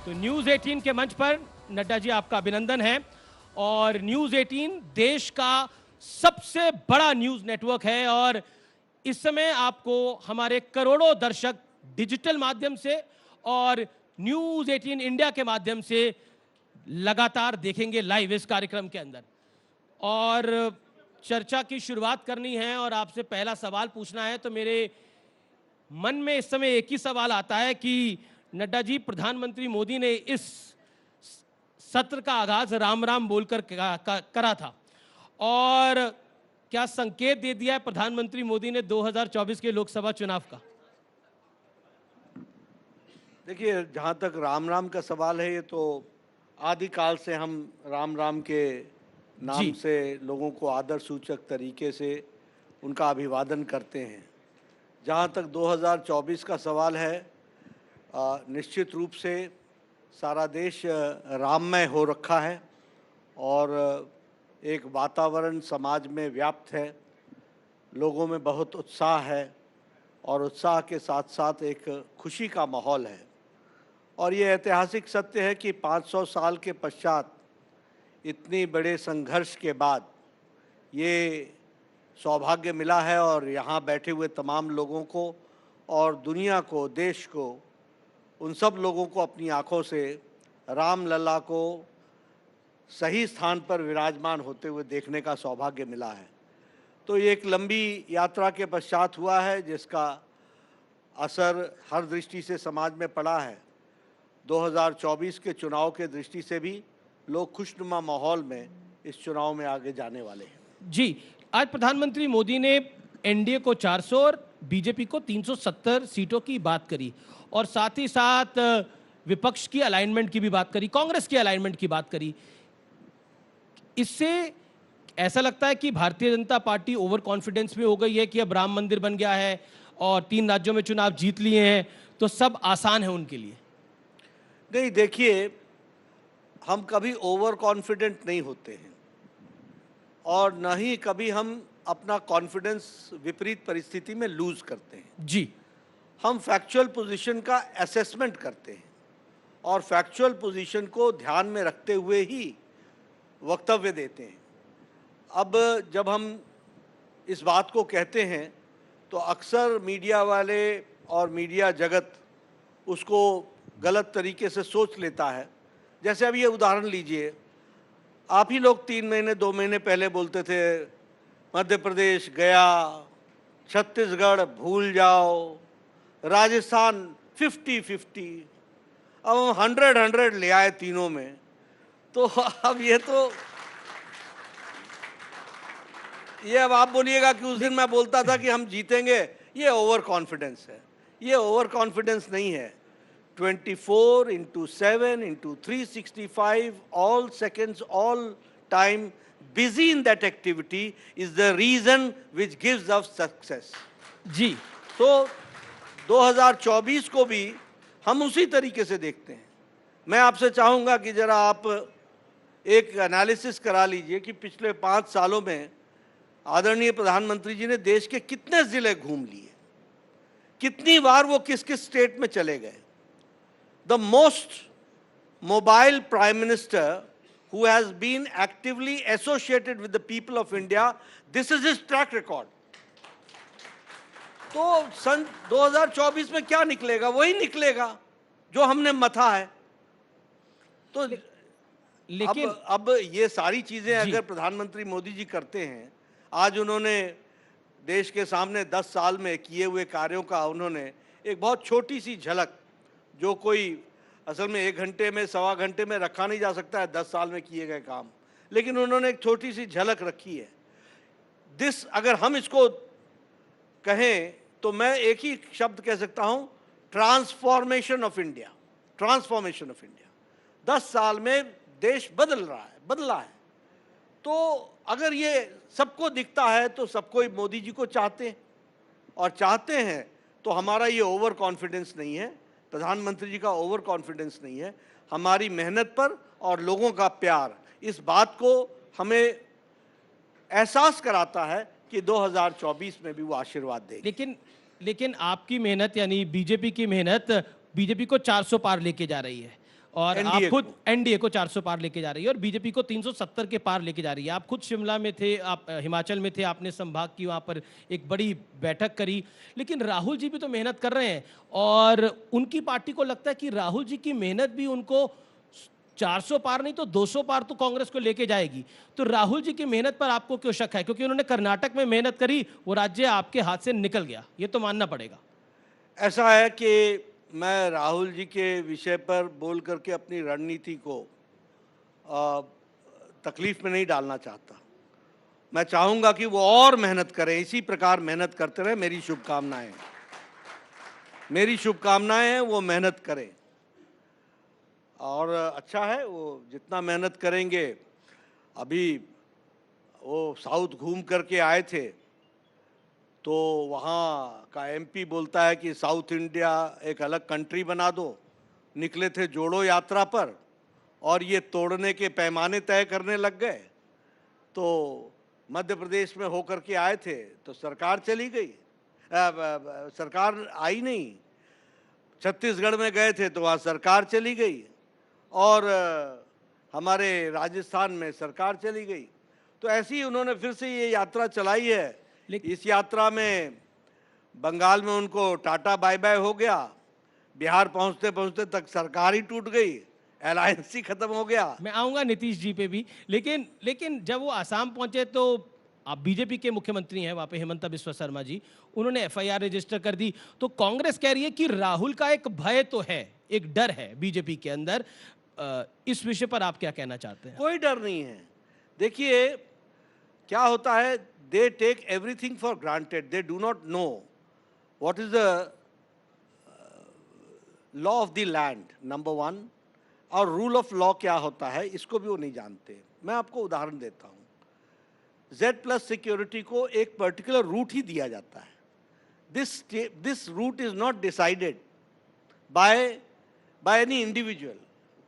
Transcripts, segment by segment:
तो न्यूज़ 18 के मंच पर नड्डा जी आपका अभिनंदन है। और न्यूज़ 18 देश का सबसे बड़ा न्यूज़ नेटवर्क है और इस समय आपको हमारे करोड़ों दर्शक डिजिटल माध्यम से और न्यूज़ 18 इंडिया के माध्यम से लगातार देखेंगे लाइव इस कार्यक्रम के अंदर। और चर्चा की शुरुआत करनी है और आपसे पहला सवाल पूछना है, तो मेरे मन में इस समय एक ही सवाल आता है कि नड्डा जी, प्रधानमंत्री मोदी ने इस सत्र का आगाज राम राम बोलकर करा था और क्या संकेत दे दिया है प्रधानमंत्री मोदी ने 2024 के लोकसभा चुनाव का? देखिए, जहाँ तक राम राम का सवाल है, ये तो आदिकाल से हम राम राम के नाम से लोगों को आदर सूचक तरीके से उनका अभिवादन करते हैं। जहाँ तक 2024 का सवाल है, निश्चित रूप से सारा देश राममय हो रखा है और एक वातावरण समाज में व्याप्त है। लोगों में बहुत उत्साह है और उत्साह के साथ साथ एक खुशी का माहौल है। और ये ऐतिहासिक सत्य है कि 500 साल के पश्चात इतनी बड़े संघर्ष के बाद ये सौभाग्य मिला है और यहाँ बैठे हुए तमाम लोगों को और दुनिया को, देश को, उन सब लोगों को अपनी आँखों से राम लला को सही स्थान पर विराजमान होते हुए देखने का सौभाग्य मिला है। तो ये एक लंबी यात्रा के पश्चात हुआ है जिसका असर हर दृष्टि से समाज में पड़ा है। 2024 के चुनाव के दृष्टि से भी लोग खुशनुमा माहौल में इस चुनाव में आगे जाने वाले हैं। जी, आज प्रधानमंत्री मोदी ने एनडीए को 400 और बीजेपी को 370 सीटों की बात करी और साथ ही साथ विपक्ष की अलाइनमेंट की भी बात करी, कांग्रेस की अलाइनमेंट की बात करी। इससे ऐसा लगता है कि Bharatiya Janata party over confidence में हो गई है कि अब राम मंदिर बन गया है और 3 राज्यों में चुनाव जीत लिए हैं तो सब आसान है उनके लिए। नहीं, देखिए, हम कभी ओवर कॉन्फिडेंट नहीं होते हैं और न ही कभी हम अपना कॉन्फिडेंस विपरीत परिस्थिति में लूज करते हैं। जी, हम फैक्चुअल पोजीशन का असेसमेंट करते हैं और फैक्चुअल पोजीशन को ध्यान में रखते हुए ही वक्तव्य देते हैं। अब जब हम इस बात को कहते हैं तो अक्सर मीडिया वाले और मीडिया जगत उसको गलत तरीके से सोच लेता है। जैसे अब ये उदाहरण लीजिए, आप ही लोग 3 महीने 2 महीने पहले बोलते थे मध्य प्रदेश गया, छत्तीसगढ़ भूल जाओ, राजस्थान 50-50, अब हम 100 ले आए तीनों में। तो अब ये अब आप बोलिएगा कि उस दिन मैं बोलता था कि हम जीतेंगे, ये ओवर कॉन्फिडेंस है। ये ओवर कॉन्फिडेंस नहीं है। 24 into 7 into 365 all seconds, all time busy in that activity is the reason which gives us success. जी, तो 2024 को भी हम उसी तरीके से देखते हैं। मैं आपसे चाहूँगा कि ज़रा आप एक एनालिसिस करा लीजिए कि पिछले 5 सालों में आदरणीय प्रधानमंत्री जी ने देश के कितने ज़िले घूम लिए, कितनी बार वो किस किस स्टेट में चले गए। The most mobile Prime Minister who has been actively associated with the people of India, this is his track record. तो सन 2024 में क्या निकलेगा? वही निकलेगा जो हमने मथा है। तो लेकिन अब ये सारी चीज़ें अगर प्रधानमंत्री मोदी जी करते हैं, आज उन्होंने देश के सामने 10 साल में किए हुए कार्यों का उन्होंने एक बहुत छोटी सी झलक, जो कोई असल में 1 घंटे में, सवा घंटे में रखा नहीं जा सकता है 10 साल में किए गए काम, लेकिन उन्होंने एक छोटी सी झलक रखी है। अगर हम इसको कहें तो मैं एक ही शब्द कह सकता हूं, transformation of India. Transformation of India. 10 साल में देश बदला है। तो अगर ये सबको दिखता है तो सबको मोदी जी को चाहते हैं और चाहते हैं, तो हमारा ये ओवर कॉन्फिडेंस नहीं है, प्रधानमंत्री जी का ओवर कॉन्फिडेंस नहीं है, हमारी मेहनत पर और लोगों का प्यार इस बात को हमें एहसास कराता है कि 2024 में भी वो आशीर्वाद देंगे। लेकिन आपकी मेहनत यानी बीजेपी की मेहनत बीजेपी को 400 पार लेके जा रही है और आप एनडीए खुद को। एनडीए को 400 पार लेके जा रही है और बीजेपी को 370 के पार लेके जा रही है। आप खुद शिमला में थे, आप हिमाचल में थे, आपने संभाग की वहाँ पर एक बड़ी बैठक करी, लेकिन राहुल जी भी तो मेहनत कर रहे हैं और उनकी पार्टी को लगता है कि राहुल जी की मेहनत भी उनको 400 पार नहीं तो 200 पार तो कांग्रेस को लेके जाएगी। तो राहुल जी की मेहनत पर आपको क्यों शक है? क्योंकि उन्होंने कर्नाटक में मेहनत करी, वो राज्य आपके हाथ से निकल गया, ये तो मानना पड़ेगा। ऐसा है कि मैं राहुल जी के विषय पर बोल करके अपनी रणनीति को तकलीफ में नहीं डालना चाहता। मैं चाहूँगा कि वो और मेहनत करें, इसी प्रकार मेहनत करते रहे। मेरी शुभकामनाएं हैं, वो मेहनत करें और अच्छा है वो जितना मेहनत करेंगे। अभी वो साउथ घूम करके आए थे तो वहाँ का एमपी बोलता है कि साउथ इंडिया एक अलग कंट्री बना दो। निकले थे जोड़ो यात्रा पर और ये तोड़ने के पैमाने तय करने लग गए। तो मध्य प्रदेश में होकर के आए थे तो सरकार चली गई, सरकार आई नहीं। छत्तीसगढ़ में गए थे तो वहाँ सरकार चली गई और हमारे राजस्थान में सरकार चली गई। तो ऐसे ही उन्होंने फिर से ये यात्रा चलाई है। इस यात्रा में बंगाल में उनको टाटा बाय बाय हो गया, बिहार पहुंचते पहुंचते तक सरकार ही टूट गई, अलायंस ही खत्म हो गया। मैं आऊंगा नीतीश जी पे भी, लेकिन जब वो आसाम पहुंचे तो आप बीजेपी के मुख्यमंत्री हैं वहां पे, हिमंता बिस्वा शर्मा जी, उन्होंने एफआईआर रजिस्टर कर दी। तो कांग्रेस कह रही है कि राहुल का एक भय तो है, एक डर है बीजेपी के अंदर। इस विषय पर आप क्या कहना चाहते हैं? कोई डर नहीं है। देखिए क्या होता है, they take everything for granted, they do not know what is the law of the land, number one, और रूल ऑफ लॉ क्या होता है इसको भी वो नहीं जानते। मैं आपको उदाहरण देता हूँ। Z+ सिक्योरिटी को एक पर्टिकुलर रूट ही दिया जाता है। This route is not decided by any individual.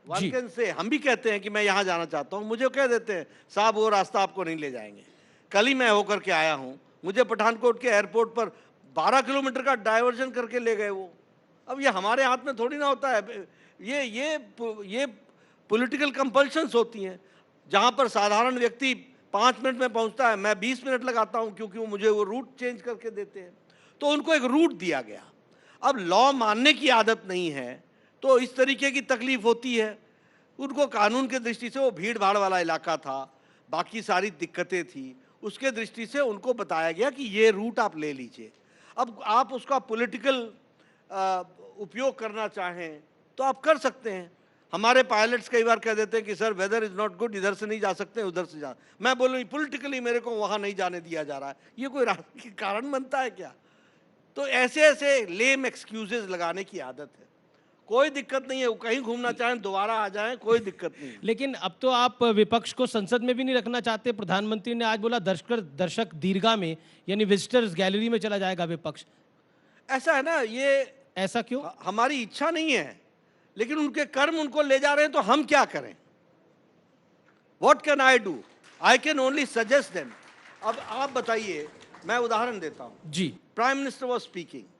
One can say, हम भी कहते हैं कि मैं यहाँ जाना चाहता हूँ, मुझे कह देते हैं साहब वो रास्ता आपको नहीं ले जाएंगे। कल ही मैं होकर के आया हूँ, मुझे पठानकोट के एयरपोर्ट पर 12 किलोमीटर का डाइवर्जन करके ले गए वो। अब ये हमारे हाथ में थोड़ी ना होता है, ये पॉलिटिकल कंपल्शंस होती हैं। जहाँ पर साधारण व्यक्ति 5 मिनट में पहुँचता है, मैं 20 मिनट लगाता हूँ क्योंकि वो मुझे वो रूट चेंज करके देते हैं। तो उनको एक रूट दिया गया। अब लॉ मानने की आदत नहीं है तो इस तरीके की तकलीफ होती है। उनको कानून के दृष्टि से वो भीड़ भाड़ वाला इलाका था, बाकी सारी दिक्कतें थी, उसके दृष्टि से उनको बताया गया कि ये रूट आप ले लीजिए। अब आप उसका पॉलिटिकल उपयोग करना चाहें तो आप कर सकते हैं। हमारे पायलट्स कई बार कह देते हैं कि sir weather is not good, इधर से नहीं जा सकते, उधर से जा। मैं बोलूँ पॉलिटिकली मेरे को वहाँ नहीं जाने दिया जा रहा है, ये कोई राजनीतिक कारण बनता है क्या? तो ऐसे ऐसे लेम एक्सक्यूजेज लगाने की आदत है। कोई दिक्कत नहीं है, वो कहीं घूमना चाहें दोबारा आ जाएं, कोई दिक्कत नहीं है। लेकिन अब तो आप विपक्ष को संसद में भी नहीं रखना चाहते। प्रधानमंत्री ने आज बोला दर्शक दीर्घा में, यानी विजिटर्स गैलरी में चला जाएगा विपक्ष। ऐसा है ना, ये ऐसा क्यों? हमारी इच्छा नहीं है, लेकिन उनके कर्म उनको ले जा रहे हैं तो हम क्या करें? What can I do? I can only suggest them. अब आप बताइए, मैं उदाहरण देता हूं जी। प्राइम मिनिस्टर वाज स्पीकिंग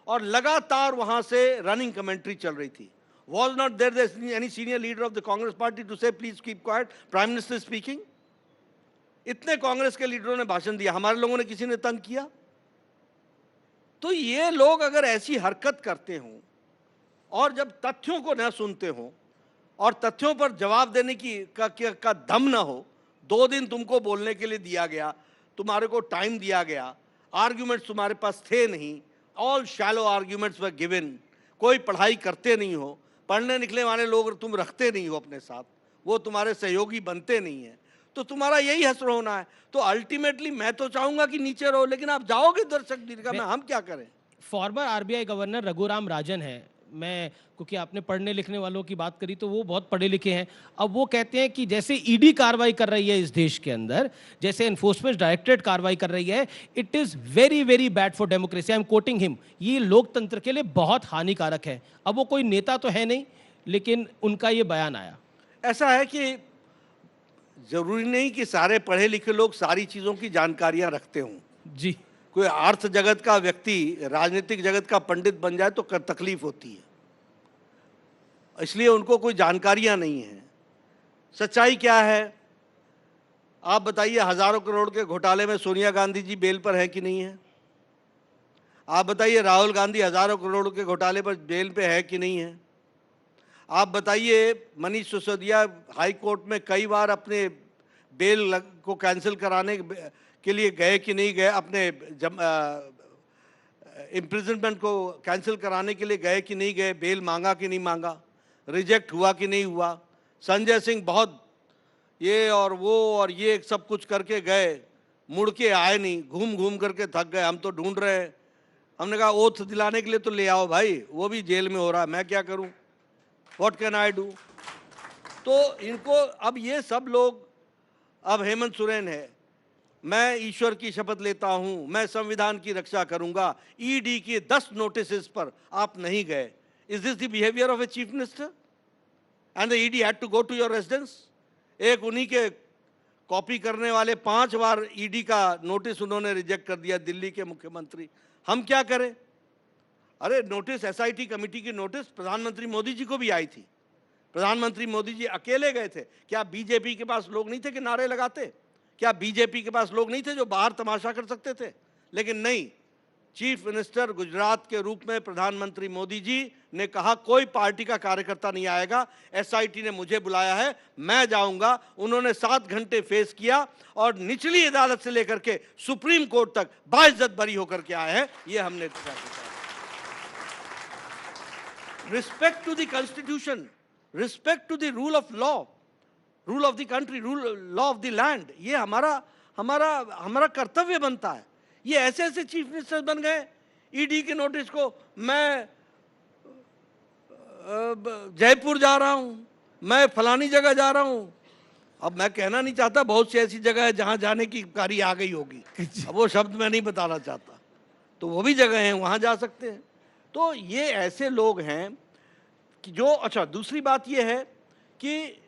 और लगातार वहां से रनिंग कमेंट्री चल रही थी। Was not there any senior leader of the Congress party to say please keep quiet, Prime Minister is speaking? इतने कांग्रेस के लीडरों ने भाषण दिया, हमारे लोगों ने किसी ने तंग किया? तो ये लोग अगर ऐसी हरकत करते हों और जब तथ्यों को न सुनते हों और तथ्यों पर जवाब देने का दम ना हो, 2 दिन तुमको बोलने के लिए दिया गया, तुम्हारे को टाइम दिया गया, आर्ग्यूमेंट्स तुम्हारे पास थे नहीं, all shallow arguments were given, कोई पढ़ाई करते नहीं हो, पढ़ने निकले वाले लोग तुम रखते नहीं हो अपने साथ, वो तुम्हारे सहयोगी बनते नहीं हैं, तो तुम्हारा यही हश्र होना है। तो अल्टीमेटली मैं तो चाहूंगा कि नीचे रहो, लेकिन आप जाओगे दर्शक दीर्घा में, हम क्या करें? Farmer RBI governor Raghuram Rajan है, मैं क्योंकि आपने पढ़ने लिखने वालों की बात करी तो वो बहुत पढ़े लिखे हैं। अब वो कहते हैं कि जैसे ईडी कार्रवाई कर रही है इस देश के अंदर, जैसे एनफोर्समेंट डायरेक्टरेट कार्रवाई कर रही है, it is very very bad for democracy. I am quoting him, ये लोकतंत्र के लिए बहुत हानिकारक है। अब वो कोई नेता तो है नहीं, लेकिन उनका ये बयान आया। ऐसा है कि जरूरी नहीं कि सारे पढ़े लिखे लोग सारी चीजों की जानकारियां रखते हों। जी। कोई अर्थ जगत का व्यक्ति राजनीतिक जगत का पंडित बन जाए तो तकलीफ होती है। इसलिए उनको कोई जानकारियां नहीं है। सच्चाई क्या है आप बताइए? हजारों करोड़ के घोटाले में सोनिया गांधी जी बेल पर है कि नहीं है? आप बताइए राहुल गांधी हजारों करोड़ के घोटाले पर बेल पे है कि नहीं है? आप बताइए मनीष सिसोदिया हाई कोर्ट में कई बार अपने बेल को कैंसिल कराने के लिए गए कि नहीं गए? अपने इम्प्रिजनमेंट को कैंसिल कराने के लिए गए कि नहीं गए? बेल मांगा कि नहीं मांगा? रिजेक्ट हुआ कि नहीं हुआ? संजय सिंह बहुत ये और वो और ये सब कुछ करके गए, मुड़ के आए नहीं, घूम घूम करके थक गए। हम तो ढूंढ रहे हैं। हमने कहा ओथ दिलाने के लिए तो ले आओ भाई, वो भी जेल में हो रहा है, मैं क्या करूं? What can I do? तो इनको अब ये सब लोग, अब हेमंत सोरेन है, मैं ईश्वर की शपथ लेता हूं, मैं संविधान की रक्षा करूंगा, ईडी के 10 नोटिस पर आप नहीं गए। Is this the behaviour of a chief minister? And the ED had to go to your residence. एक उन्हीं के कॉपी करने वाले 5 बार ईडी का नोटिस उन्होंने रिजेक्ट कर दिया, दिल्ली के मुख्यमंत्री। हम क्या करें? अरे नोटिस, एसआईटी कमेटी की नोटिस प्रधानमंत्री मोदी जी को भी आई थी। प्रधानमंत्री मोदी जी अकेले गए थे। क्या बीजेपी के पास लोग नहीं थे कि नारे लगाते? क्या बीजेपी के पास लोग नहीं थे जो बाहर तमाशा कर सकते थे? लेकिन नहीं, चीफ मिनिस्टर गुजरात के रूप में प्रधानमंत्री मोदी जी ने कहा कोई पार्टी का कार्यकर्ता नहीं आएगा, एसआईटी ने मुझे बुलाया है, मैं जाऊंगा। उन्होंने 7 घंटे फेस किया और निचली अदालत से लेकर के सुप्रीम कोर्ट तक बाइज्जत बरी होकर के आए हैं। ये हमने respect to the constitution, respect to the rule of law, rule of the country, law of the land, ये हमारा कर्तव्य बनता है। ये ऐसे ऐसे चीफ मिनिस्टर बन गए, ईडी के नोटिस को मैं जयपुर जा रहा हूं, मैं फलानी जगह जा रहा हूं। अब मैं कहना नहीं चाहता, बहुत सी ऐसी जगह है जहां जाने की बारी आ गई होगी, अब वो शब्द मैं नहीं बताना चाहता, तो वो भी जगह हैं, वहां जा सकते हैं। तो ये ऐसे लोग हैं कि जो, अच्छा दूसरी बात ये है कि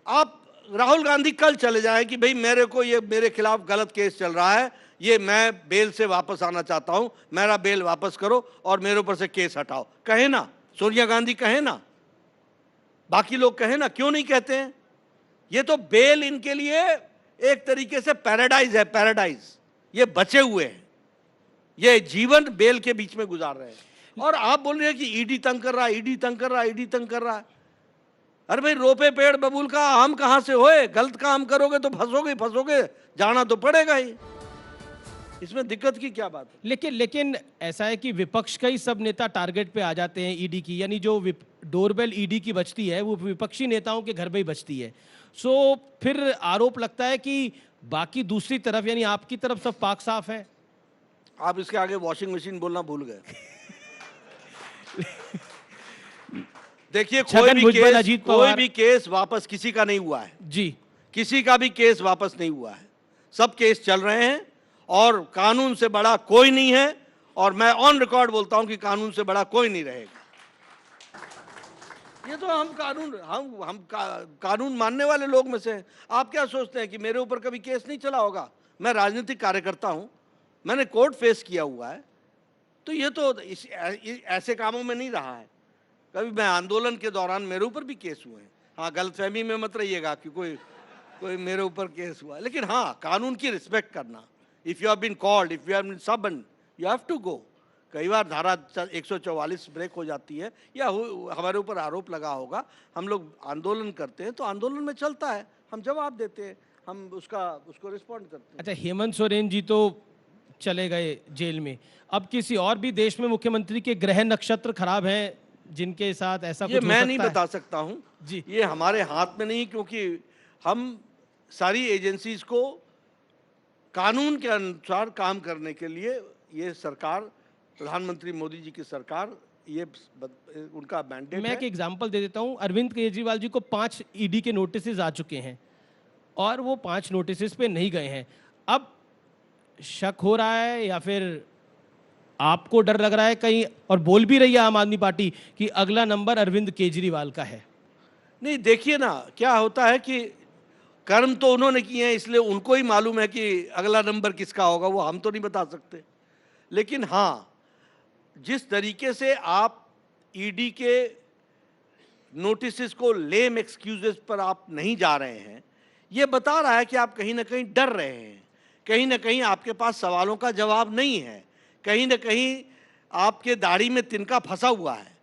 आप राहुल गांधी कल चले जाएं कि भाई मेरे खिलाफ गलत केस चल रहा है, ये मैं बेल से वापस आना चाहता हूं, मेरा बेल वापस करो और मेरे ऊपर से केस हटाओ, कहे ना, सोनिया गांधी कहे ना, बाकी लोग कहे ना, क्यों नहीं कहते हैं? ये तो बेल इनके लिए एक तरीके से पैराडाइज है, पैराडाइज। ये बचे हुए हैं, ये जीवन बेल के बीच में गुजार रहे हैं। और आप बोल रहे हैं कि ईडी तंग कर रहा है, ईडी तंग कर रहा है, ईडी तंग कर रहा है। अरे भाई, रोपे पेड़ बबूल का आम कहां से होए? गलत काम करोगे तो फंसोगे, जाना तो पड़ेगा ही, इसमें दिक्कत की क्या बात है? लेकिन ऐसा है कि विपक्ष का ही सब नेता टारगेट पे आ जाते हैं ईडी की, यानी जो डोरबेल ईडी की बजती है वो विपक्षी नेताओं के घर में ही बजती है। सो फिर आरोप लगता है कि बाकी दूसरी तरफ, यानी आपकी तरफ सब पाक साफ है। आप इसके आगे वॉशिंग मशीन बोलना भूल गए। देखिए, कोई भी केस वापस किसी का नहीं हुआ है जी, किसी का भी केस वापस नहीं हुआ है, सब केस चल रहे हैं और कानून से बड़ा कोई नहीं है। और मैं ऑन रिकॉर्ड बोलता हूं कि कानून से बड़ा कोई नहीं रहेगा। ये तो हम कानून मानने वाले लोग में से हैं। आप क्या सोचते हैं कि मेरे ऊपर कभी केस नहीं चला होगा? मैं राजनीतिक कार्यकर्ता हूं, मैंने कोर्ट फेस किया हुआ है, तो ये तो ऐसे कामों में नहीं रहा है। कभी मैं आंदोलन के दौरान मेरे ऊपर भी केस हुए हैं। हाँ, गलतफहमी में मत रहिएगा कि कोई मेरे ऊपर केस हुआ है, लेकिन हाँ, कानून की रिस्पेक्ट करना। If you have been called, if you have been सबन, यू हैव टू गो। कई बार धारा 144 ब्रेक हो जाती है या हमारे ऊपर आरोप लगा होगा, हम लोग आंदोलन करते हैं तो आंदोलन में चलता है, हम जवाब देते हैं, हम उसको रिस्पॉन्ड करते हैं। अच्छा, हेमंत सोरेन जी तो चले गए जेल में, अब किसी और भी देश में मुख्यमंत्री के ग्रह नक्षत्र खराब हैं जिनके साथ ऐसा कुछ मैं नहीं बता सकता हूं जी, ये हमारे हाथ में नहीं, क्योंकि हम सारी एजेंसीज को कानून के अनुसार काम करने के लिए, ये सरकार, प्रधानमंत्री मोदी जी की सरकार, ये उनका मैंडेट है। मैं एक एग्जांपल दे देता हूं, अरविंद केजरीवाल जी को 5 ईडी के नोटिस आ चुके हैं और वो 5 नोटिस पे नहीं गए हैं। अब शक हो रहा है या फिर आपको डर लग रहा है कहीं, और बोल भी रही है आम आदमी पार्टी कि अगला नंबर अरविंद केजरीवाल का है? नहीं, देखिए ना, क्या होता है कि कर्म तो उन्होंने किए हैं, इसलिए उनको ही मालूम है कि अगला नंबर किसका होगा, वो हम तो नहीं बता सकते। लेकिन हाँ, जिस तरीके से आप ईडी के नोटिस को लेम एक्सक्यूजेस पर आप नहीं जा रहे हैं, ये बता रहा है कि आप कहीं ना कहीं डर रहे हैं, कहीं ना कहीं आपके पास सवालों का जवाब नहीं है, कहीं ना कहीं आपके दाढ़ी में तिनका फंसा हुआ है।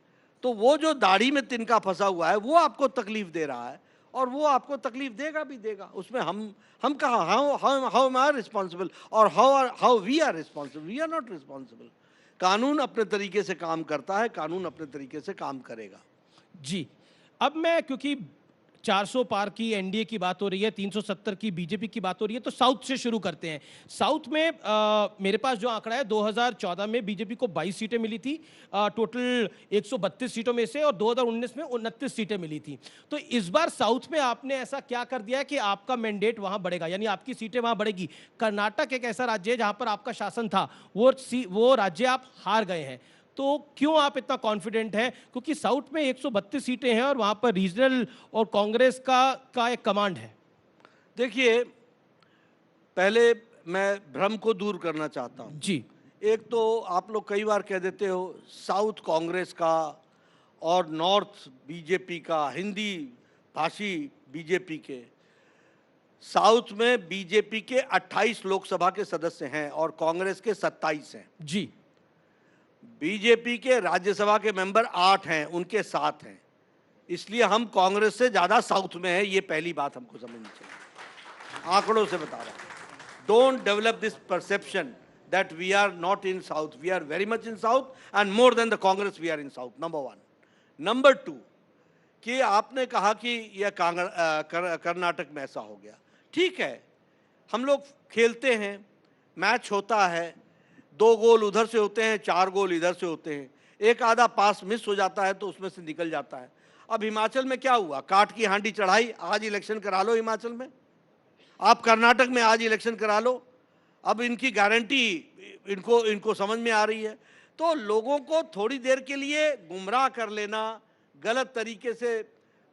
तो वो जो दाढ़ी में तिनका फंसा हुआ है वो आपको तकलीफ दे रहा है, और वो आपको तकलीफ देगा भी देगा। उसमें हम कहा हाउ एम आई रिस्पॉन्सिबल और how we are responsible? We are not responsible. कानून अपने तरीके से काम करता है, कानून अपने तरीके से काम करेगा। जी, अब मैं, क्योंकि 400 पार की एनडीए की बात हो रही है, 370 की बीजेपी की बात हो रही है, तो साउथ से शुरू करते हैं। साउथ में मेरे पास जो आंकड़ा है, 2014 में बीजेपी को 22 सीटें मिली थी टोटल 132 सीटों में से, और 2019 में 29 सीटें मिली थी। तो इस बार साउथ में आपने ऐसा क्या कर दिया है कि आपका मैंडेट वहां बढ़ेगा, यानी आपकी सीटें वहां बढ़ेगी? कर्नाटक एक ऐसा राज्य है जहां पर आपका शासन था, वो राज्य आप हार गए हैं। तो क्यों आप इतना कॉन्फिडेंट हैं? क्योंकि साउथ में 132 सीटें हैं और वहां पर रीजनल और कांग्रेस का एक कमांड है। देखिए, पहले मैं भ्रम को दूर करना चाहता हूं। जी, एक तो आप लोग कई बार कह देते हो साउथ कांग्रेस का और नॉर्थ बीजेपी का, हिंदी भाषी बीजेपी के। साउथ में बीजेपी के 28 लोकसभा के सदस्य हैं और कांग्रेस के 27 हैं। जी, बीजेपी के राज्यसभा के मेंबर 8 हैं, उनके 7 हैं। इसलिए हम कांग्रेस से ज्यादा साउथ में है, ये पहली बात हमको समझनी चाहिए। आंकड़ों से बता रहा हूं। Don't develop this perception that we are not in south. We are very much in south and more than the Congress we are in south, number 1। Number 2, कि आपने कहा कि यह कर्नाटक में ऐसा हो गया। ठीक है, हम लोग खेलते हैं, मैच होता है, 2 गोल उधर से होते हैं, 4 गोल इधर से होते हैं, एक आधा पास मिस हो जाता है तो उसमें से निकल जाता है। अब हिमाचल में क्या हुआ? काट की हांडी चढ़ाई, आज इलेक्शन करा लो हिमाचल में, आप कर्नाटक में आज इलेक्शन करा लो। अब इनकी गारंटी इनको समझ में आ रही है। तो लोगों को थोड़ी देर के लिए गुमराह कर लेना, गलत तरीके से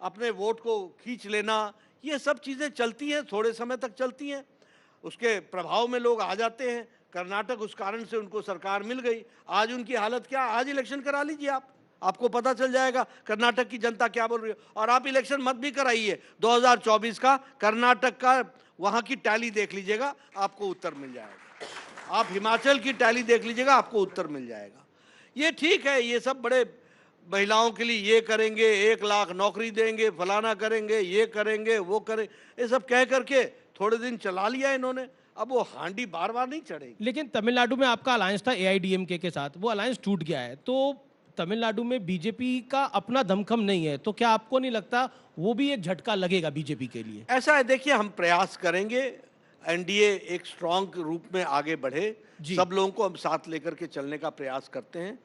अपने वोट को खींच लेना, ये सब चीज़ें चलती हैं, थोड़े समय तक चलती हैं, उसके प्रभाव में लोग आ जाते हैं। कर्नाटक उस कारण से उनको सरकार मिल गई। आज उनकी हालत क्या? आज इलेक्शन करा लीजिए आप, आपको पता चल जाएगा कर्नाटक की जनता क्या बोल रही है। और आप इलेक्शन मत भी कराइए 2024 का, कर्नाटक का वहाँ की टैली देख लीजिएगा, आपको उत्तर मिल जाएगा। आप हिमाचल की टैली देख लीजिएगा, आपको उत्तर मिल जाएगा। ये ठीक है, ये सब बड़े महिलाओं के लिए ये करेंगे, 1 लाख नौकरी देंगे, फलाना करेंगे, ये करेंगे, वो करेंगे, ये सब कह करके थोड़े दिन चला लिया इन्होंने। अब वो हांडी बार बार नहीं चढ़ेगी। लेकिन तमिलनाडु में आपका अलायंस था एआईडीएमके के साथ, वो अलायंस टूट गया है, तो तमिलनाडु में बीजेपी का अपना दमखम नहीं है, तो क्या आपको नहीं लगता वो भी एक झटका लगेगा बीजेपी के लिए? ऐसा है, देखिए, हम प्रयास करेंगे एनडीए एक स्ट्रांग रूप में आगे बढ़े, सब लोगों को हम साथ लेकर के चलने का प्रयास करते हैं।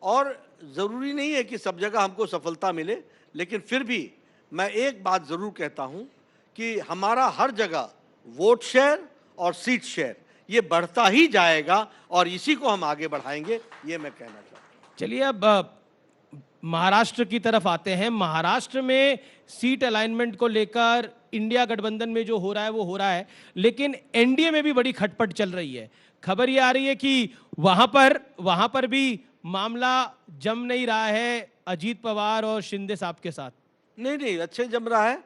और ज़रूरी नहीं है कि सब जगह हमको सफलता मिले, लेकिन फिर भी मैं एक बात ज़रूर कहता हूं कि हमारा हर जगह वोट शेयर और सीट शेयर ये बढ़ता ही जाएगा और इसी को हम आगे बढ़ाएंगे, ये मैं कहना चाहता हूँ। चलिए, अब महाराष्ट्र की तरफ आते हैं। महाराष्ट्र में सीट अलाइनमेंट को लेकर इंडिया गठबंधन में जो हो रहा है वो हो रहा है, लेकिन एनडीए में भी बड़ी खटपट चल रही है। खबर ये आ रही है कि वहां पर भी मामला जम नहीं रहा है अजीत पवार और शिंदे साहब के साथ। नहीं, अच्छे जम रहा है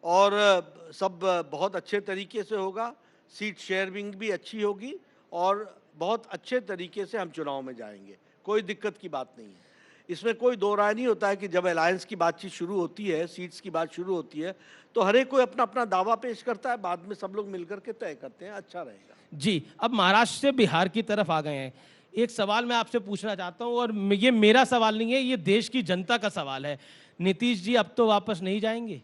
और सब बहुत अच्छे तरीके से होगा। सीट शेयरिंग भी अच्छी होगी और बहुत अच्छे तरीके से हम चुनाव में जाएंगे, कोई दिक्कत की बात नहीं है। इसमें कोई दो राय नहीं होता है कि जब अलायंस की बातचीत शुरू होती है, सीट्स की बात शुरू होती है, तो हर एक कोई अपना अपना दावा पेश करता है, बाद में सब लोग मिलकर के तय करते हैं, अच्छा रहेगा। जी, अब महाराष्ट्र से बिहार की तरफ आ गए हैं। एक सवाल मैं आपसे पूछना चाहता हूं, और ये मेरा सवाल नहीं है, ये देश की जनता का सवाल है। नीतीश जी अब तो वापस नहीं जाएंगे?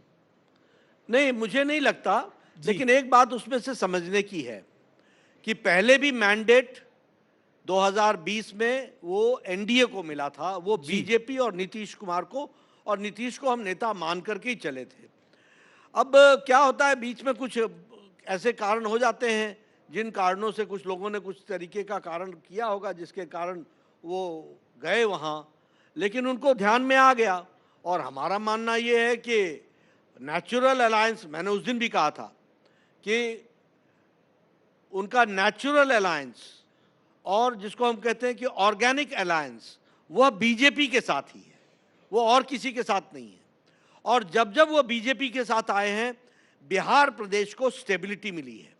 नहीं, मुझे नहीं लगता, लेकिन एक बात उसमें से समझने की है कि पहले भी मैंडेट 2020 में वो एनडीए को मिला था, वो बीजेपी और नीतीश कुमार को, और नीतीश को हम नेता मान करके ही चले थे। अब क्या होता है, बीच में कुछ ऐसे कारण हो जाते हैं जिन कारणों से कुछ लोगों ने कुछ तरीके का कारण किया होगा जिसके कारण वो गए वहाँ, लेकिन उनको ध्यान में आ गया। और हमारा मानना ये है कि नेचुरल अलायंस, मैंने उस दिन भी कहा था कि उनका नेचुरल अलायंस और जिसको हम कहते हैं कि ऑर्गेनिक अलायंस, वह बीजेपी के साथ ही है, वो और किसी के साथ नहीं है। और जब जब वो बीजेपी के साथ आए हैं, बिहार प्रदेश को स्टेबिलिटी मिली है,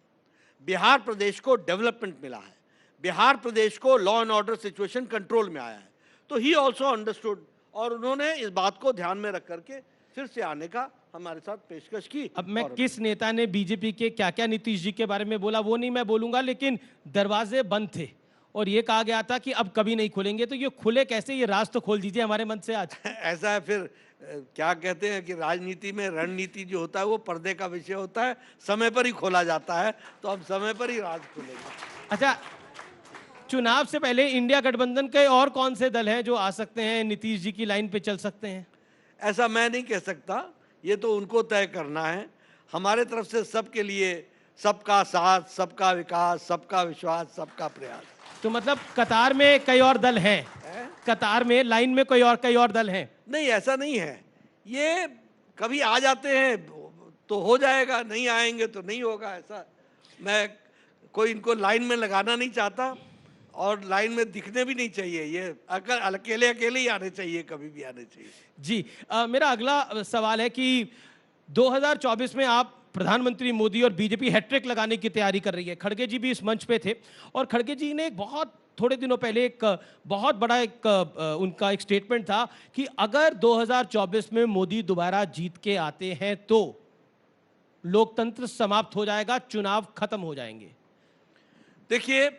बिहार प्रदेश को डेवलपमेंट मिला है, बिहार प्रदेश को law and order situation control में आया है। तो ही ऑल्सो अंडरस्टूड, और उन्होंने इस बात को ध्यान में रख करके फिर से आने का हमारे साथ पेशकश की। अब मैं किस नेता ने बीजेपी के क्या क्या नीतीश जी के बारे में बोला वो नहीं मैं बोलूंगा, लेकिन दरवाजे बंद थे और ये कहा गया था कि अब कभी नहीं खुलेंगे, तो ये खुले कैसे? ये राज तो खोल दीजिए हमारे मन से आज। ऐसा है, फिर क्या कहते हैं कि राजनीति में रणनीति जो होता है वो पर्दे का विषय होता है, समय पर ही खोला जाता है, तो अब समय पर ही राज खुलेगा। अच्छा, चुनाव से पहले इंडिया गठबंधन के और कौन से दल हैं जो आ सकते हैं, नीतीश जी की लाइन पे चल सकते हैं? ऐसा मैं नहीं कह सकता, ये तो उनको तय करना है। हमारे तरफ से सबके लिए सबका साथ, सबका विकास, सबका विश्वास, सबका प्रयास। तो मतलब कतार में कई और दल हैं? कतार में लाइन में कई और दल हैं? नहीं, ऐसा नहीं है, ये कभी आ जाते हैं तो हो जाएगा, नहीं आएंगे तो नहीं होगा। ऐसा मैं कोई इनको लाइन में लगाना नहीं चाहता और लाइन में दिखने भी नहीं चाहिए, ये अकेले अकेले ही आने चाहिए, कभी भी आने चाहिए। जी, मेरा अगला सवाल है कि 2024 में आप प्रधानमंत्री मोदी और बीजेपी हैट्रिक लगाने की तैयारी कर रही है। खड़गे जी भी इस मंच पे थे और खड़गे जी ने एक बहुत थोड़े दिनों पहले एक बहुत बड़ा उनका एक स्टेटमेंट था कि अगर 2024 में मोदी दोबारा जीत के आते हैं तो लोकतंत्र समाप्त हो जाएगा, चुनाव खत्म हो जाएंगे। देखिए,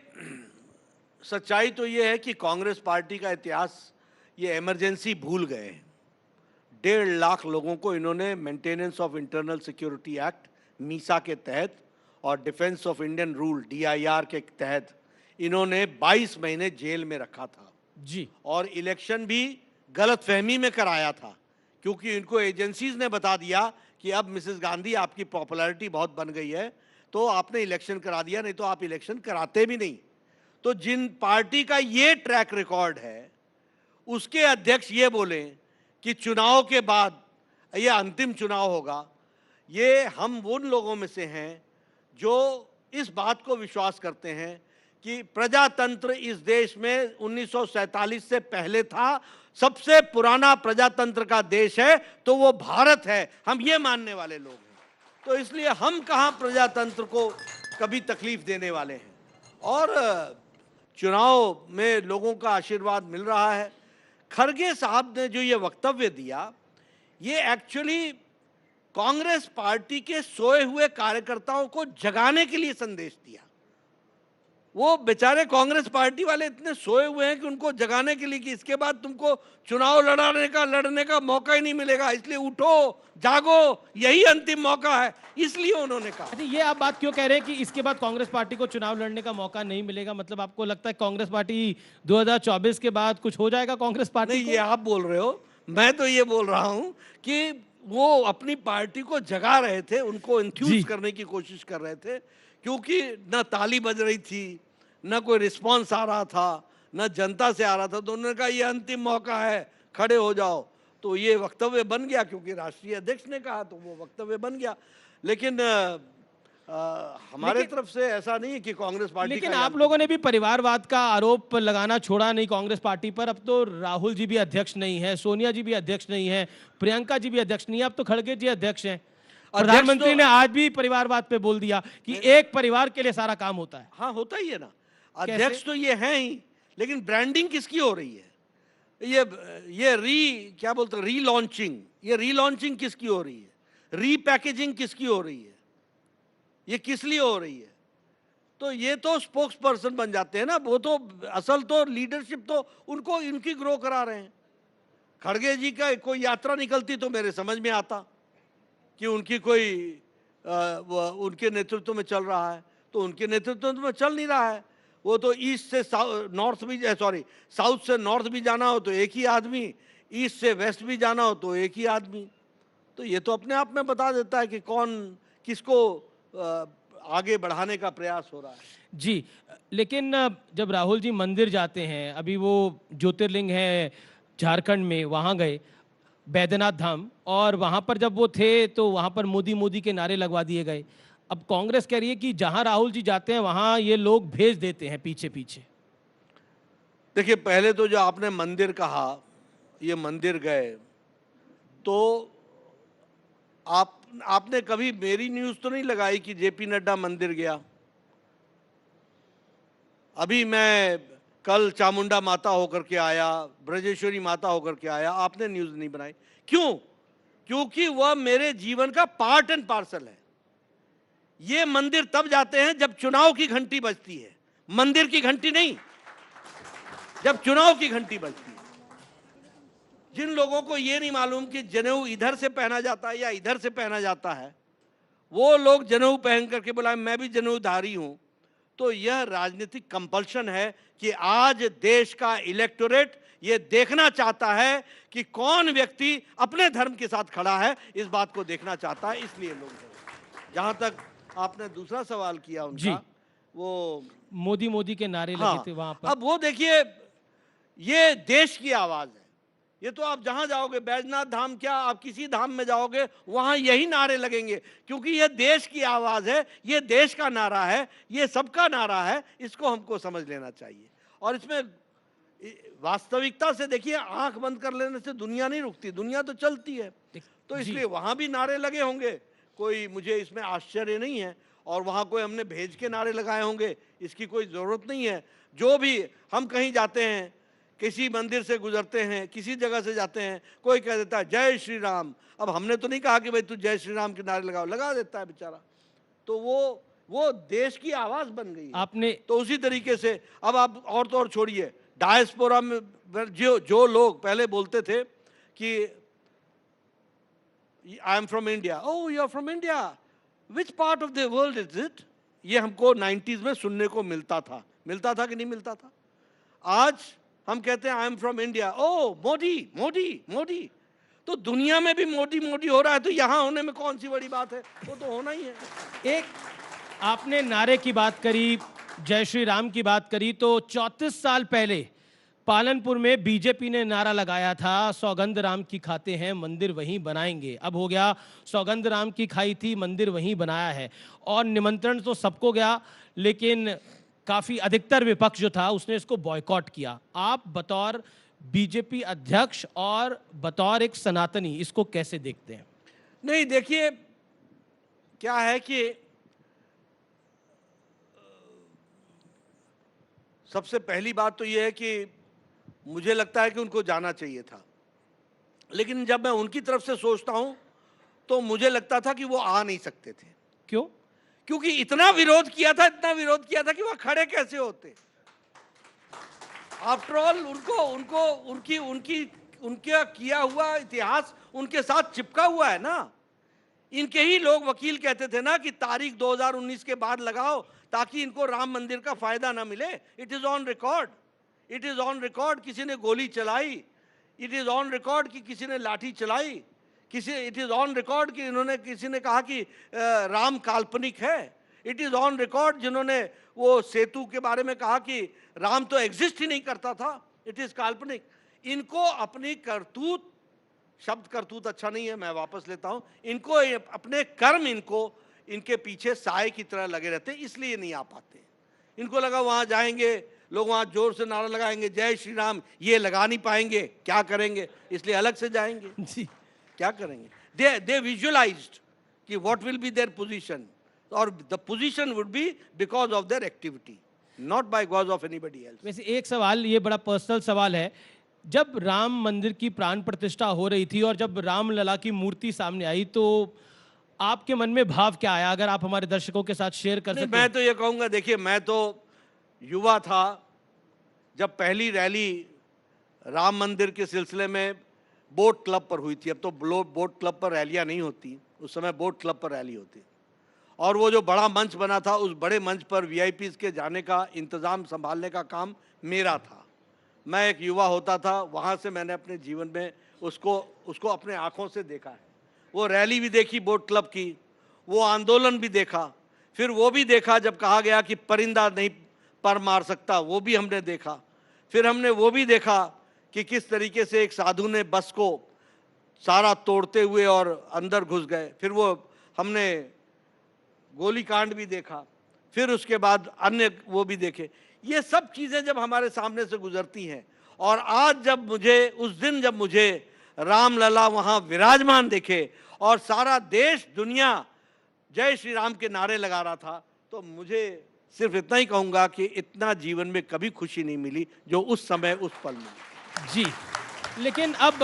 सच्चाई तो ये है कि कांग्रेस पार्टी का इतिहास ये इमरजेंसी भूल गए हैं। 1.5 लाख लोगों को इन्होंने maintenance of internal security act Misa के तहत और defence of Indian rule DIR के तहत इन्होंने 22 महीने जेल में रखा था जी। और इलेक्शन भी गलतफहमी में कराया था, क्योंकि इनको एजेंसीज ने बता दिया कि अब मिसेस गांधी आपकी पॉपुलैरिटी बहुत बन गई है तो आपने इलेक्शन करा दिया, नहीं तो आप इलेक्शन कराते भी नहीं। तो जिन पार्टी का ये ट्रैक रिकॉर्ड है उसके अध्यक्ष ये बोले कि चुनाव के बाद ये अंतिम चुनाव होगा, ये हम उन लोगों में से हैं जो इस बात को विश्वास करते हैं कि प्रजातंत्र इस देश में 1947 से पहले था, सबसे पुराना प्रजातंत्र का देश है तो वो भारत है, हम ये मानने वाले लोग हैं। तो इसलिए हम कहाँ प्रजातंत्र को कभी तकलीफ देने वाले हैं। और चुनाव में लोगों का आशीर्वाद मिल रहा है। खड़गे साहब ने जो ये वक्तव्य दिया, ये एक्चुअली कांग्रेस पार्टी के सोए हुए कार्यकर्ताओं को जगाने के लिए संदेश दिया। वो बेचारे कांग्रेस पार्टी वाले इतने सोए हुए हैं कि उनको जगाने के लिए कि इसके बाद तुमको चुनाव लड़ने का मौका ही नहीं मिलेगा, इसलिए उठो, जागो, यही अंतिम मौका है, इसलिए उन्होंने कहा। अच्छा, ये आप बात क्यों कह रहे हैं कि इसके बाद कांग्रेस पार्टी को चुनाव लड़ने का मौका नहीं मिलेगा? मतलब आपको लगता है कांग्रेस पार्टी 2024 के बाद कुछ हो जाएगा कांग्रेस पार्टी नहीं, को? ये आप बोल रहे हो, मैं तो ये बोल रहा हूं कि वो अपनी पार्टी को जगा रहे थे, उनको इंथ्यूज करने की कोशिश कर रहे थे, क्योंकि न ताली बज रही थी, न कोई रिस्पांस आ रहा था, न जनता से आ रहा था। तो उन्होंने कहा ये अंतिम मौका है, खड़े हो जाओ। तो ये वक्तव्य बन गया, क्योंकि राष्ट्रीय अध्यक्ष ने कहा तो वो वक्तव्य बन गया। लेकिन हमारे तरफ से ऐसा नहीं है कि कांग्रेस पार्टी। लेकिन आप लोगों ने भी परिवारवाद का आरोप लगाना छोड़ा नहीं कांग्रेस पार्टी पर। अब तो राहुल जी भी अध्यक्ष नहीं है, सोनिया जी भी अध्यक्ष नहीं है, प्रियंका जी भी अध्यक्ष नहीं है, अब तो खड़गे जी अध्यक्ष हैं। प्रधानमंत्री ने आज भी परिवारवाद पे बोल दिया कि एक परिवार के लिए सारा काम होता है। हाँ, होता ही है ना, अध्यक्ष तो ये है ही, लेकिन ब्रांडिंग किसकी हो रही है? ये क्या बोलते हैं, रीलॉन्चिंग, ये रीलॉन्चिंग किसकी हो रही है? रीपैकेजिंग किसकी हो रही है? ये किस लिए हो रही है? तो ये तो स्पोक्स पर्सन बन जाते हैं ना, वो तो असल तो लीडरशिप तो उनको इनकी ग्रो करा रहे हैं। खड़गे जी का कोई यात्रा निकलती तो मेरे समझ में आता कि उनकी कोई उनके नेतृत्व में चल रहा है, तो उनके नेतृत्व में चल नहीं रहा है। वो तो ईस्ट से नॉर्थ भी, साउथ से नॉर्थ भी जाना हो तो एक ही आदमी, ईस्ट से वेस्ट भी जाना हो तो एक ही आदमी। तो ये तो अपने आप में बता देता है कि कौन किसको आगे बढ़ाने का प्रयास हो रहा है। जी, लेकिन जब राहुल जी मंदिर जाते हैं, अभी वो ज्योतिर्लिंग है झारखंड में, वहाँ गए बैद्यनाथ धाम, और वहाँ पर जब वो थे तो वहाँ पर मोदी मोदी के नारे लगवा दिए गए। अब कांग्रेस कह रही है कि जहाँ राहुल जी जाते हैं वहाँ ये लोग भेज देते हैं पीछे पीछे। देखिए, पहले तो जो आपने मंदिर कहा, ये मंदिर गए तो आपने कभी मेरी न्यूज़ तो नहीं लगाई कि जेपी नड्डा मंदिर गया? अभी मैं कल चामुंडा माता होकर के आया, ब्रजेश्वरी माता होकर के आया, आपने न्यूज़ नहीं बनाई। क्यों? क्योंकि वह मेरे जीवन का पार्ट एंड पार्सल है। ये मंदिर तब जाते हैं जब चुनाव की घंटी बजती है, मंदिर की घंटी नहीं, जब चुनाव की घंटी बजती है। जिन लोगों को ये नहीं मालूम कि जनेऊ इधर से पहना जाता है या इधर से पहना जाता है, वो लोग जनेऊ पहन करके बोला मैं भी जनेऊधारी हूं, तो यह राजनीतिक कंपल्शन है कि आज देश का इलेक्टोरेट ये देखना चाहता है कि कौन व्यक्ति अपने धर्म के साथ खड़ा है, इस बात को देखना चाहता है, इसलिए लोग। जहां तक आपने दूसरा सवाल किया उनका, वो मोदी के नारे लगे थे वहां पर। अब वो देखिए, ये देश की आवाज है। ये तो आप जहां जाओगे, बैजनाथ धाम क्या, आप किसी धाम में जाओगे वहां यही नारे लगेंगे, क्योंकि ये देश की आवाज है, ये देश का नारा है, ये सबका नारा है। इसको हमको समझ लेना चाहिए। और इसमें वास्तविकता से देखिए, आंख बंद कर लेने से दुनिया नहीं रुकती, दुनिया तो चलती है। तो इसलिए वहां भी नारे लगे होंगे, कोई मुझे इसमें आश्चर्य नहीं है। और वहां कोई हमने भेज के नारे लगाए होंगे, इसकी कोई जरूरत नहीं है। जो भी हम कहीं जाते हैं, किसी मंदिर से गुजरते हैं, किसी जगह से जाते हैं, कोई कह देता है जय श्री राम। अब हमने तो नहीं कहा कि भाई तू जय श्री राम के नारे लगाओ, लगा देता है बेचारा। तो वो देश की आवाज बन गई है। आपने तो उसी तरीके से अब आप और तो और छोड़िए, डायस्पोरा में जो लोग पहले बोलते थे कि I am from India, oh you are from India, which part of the world is it, ये हमको 90s में सुनने को मिलता था कि नहीं मिलता था। आज हम कहते हैं आई एम फ्रॉम इंडिया, ओ मोदी मोदी मोदी। तो दुनिया में भी मोदी मोदी हो रहा है, तो यहां होने में कौन सी बड़ी बात है, वो तो होना ही है। एक आपने नारे की बात करी, जय श्री राम की बात करी, तो 34 साल पहले पालनपुर में बीजेपी ने नारा लगाया था, सौगंध राम की खाते हैं मंदिर वहीं बनाएंगे। अब हो गया, सौगंध राम की खाई थी, मंदिर वहीं बनाया है। और निमंत्रण तो सबको गया, लेकिन काफी अधिकतर विपक्ष जो था उसने इसको बॉयकॉट किया। आप बतौर बीजेपी अध्यक्ष और बतौर एक सनातनी इसको कैसे देखते हैं? नहीं, देखिए क्या है कि सबसे पहली बात तो यह है कि मुझे लगता है कि उनको जाना चाहिए था, लेकिन जब मैं उनकी तरफ से सोचता हूं तो मुझे लगता था कि वो आ नहीं सकते थे। क्यों? क्योंकि इतना विरोध किया था कि वह खड़े कैसे होते। आफ्टर ऑल उनका किया हुआ इतिहास उनके साथ चिपका हुआ है ना। इनके ही लोग वकील कहते थे ना कि तारीख 2019 के बाद लगाओ ताकि इनको राम मंदिर का फायदा ना मिले। It is on record, it is on record. किसी ने गोली चलाई, इट इज ऑन रिकॉर्ड कि किसी ने लाठी चलाई, इट इज ऑन रिकॉर्ड कि किसी ने कहा कि राम काल्पनिक है। इट इज ऑन रिकॉर्ड जिन्होंने वो सेतु के बारे में कहा कि राम तो एग्जिस्ट ही नहीं करता था, इट इज काल्पनिक। इनको अपनी करतूत, शब्द करतूत अच्छा नहीं है, मैं वापस लेता हूं, इनको अपने कर्म इनके पीछे साए की तरह लगे रहते, इसलिए नहीं आ पाते। इनको लगा वहां जाएंगे लोग, वहां जोर से नारा लगाएंगे जय श्री राम, ये लगा नहीं पाएंगे, क्या करेंगे, इसलिए अलग से जाएंगे। जी, क्या करेंगे? दे विजुअलाइज्ड कि what will be their position, और the position would be because of their activity, not by because of anybody else. वैसे एक सवाल, ये बड़ा पर्सनल सवाल है, जब राम मंदिर की प्राण प्रतिष्ठा हो रही थी और जब रामलला की मूर्ति सामने आई तो आपके मन में भाव क्या आया? अगर आप हमारे दर्शकों के साथ शेयर कर सकते। मैं तो ये कहूंगा, देखिए मैं तो युवा था जब पहली रैली राम मंदिर के सिलसिले में बोट क्लब पर हुई थी। अब तो बोट क्लब पर रैलियां नहीं होती, उस समय बोट क्लब पर रैली होती। और वो जो बड़ा मंच बना था, उस बड़े मंच पर वीआईपीज़ के जाने का इंतज़ाम संभालने का काम मेरा था। मैं एक युवा होता था, वहाँ से मैंने अपने जीवन में उसको अपने आँखों से देखा है। वो रैली भी देखी बोट क्लब की, वो आंदोलन भी देखा, फिर वो भी देखा जब कहा गया कि परिंदा नहीं पर मार सकता, वो भी हमने देखा। फिर हमने वो भी देखा कि किस तरीके से एक साधु ने बस को सारा तोड़ते हुए और अंदर घुस गए। फिर वो हमने गोली कांड भी देखा, फिर उसके बाद अन्य वो भी देखे। ये सब चीज़ें जब हमारे सामने से गुजरती हैं, और आज जब मुझे उस दिन जब मुझे रामलला वहाँ विराजमान देखे और सारा देश दुनिया जय श्री राम के नारे लगा रहा था, तो मुझे सिर्फ इतना ही कहूंगा कि इतना जीवन में कभी खुशी नहीं मिली जो उस समय उस पल मिली। जी, लेकिन अब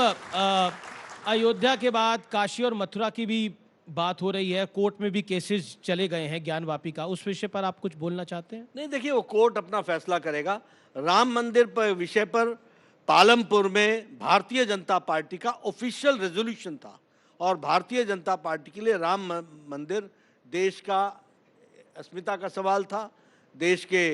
अयोध्या के बाद काशी और मथुरा की भी बात हो रही है, कोर्ट में भी केसेस चले गए हैं ज्ञान वापी का, उस विषय पर आप कुछ बोलना चाहते हैं? नहीं, देखिए, वो कोर्ट अपना फैसला करेगा। राम मंदिर पर विषय पर पालमपुर में भारतीय जनता पार्टी का ऑफिशियल रेजोल्यूशन था और भारतीय जनता पार्टी के लिए राम मंदिर देश का अस्मिता का सवाल था, देश के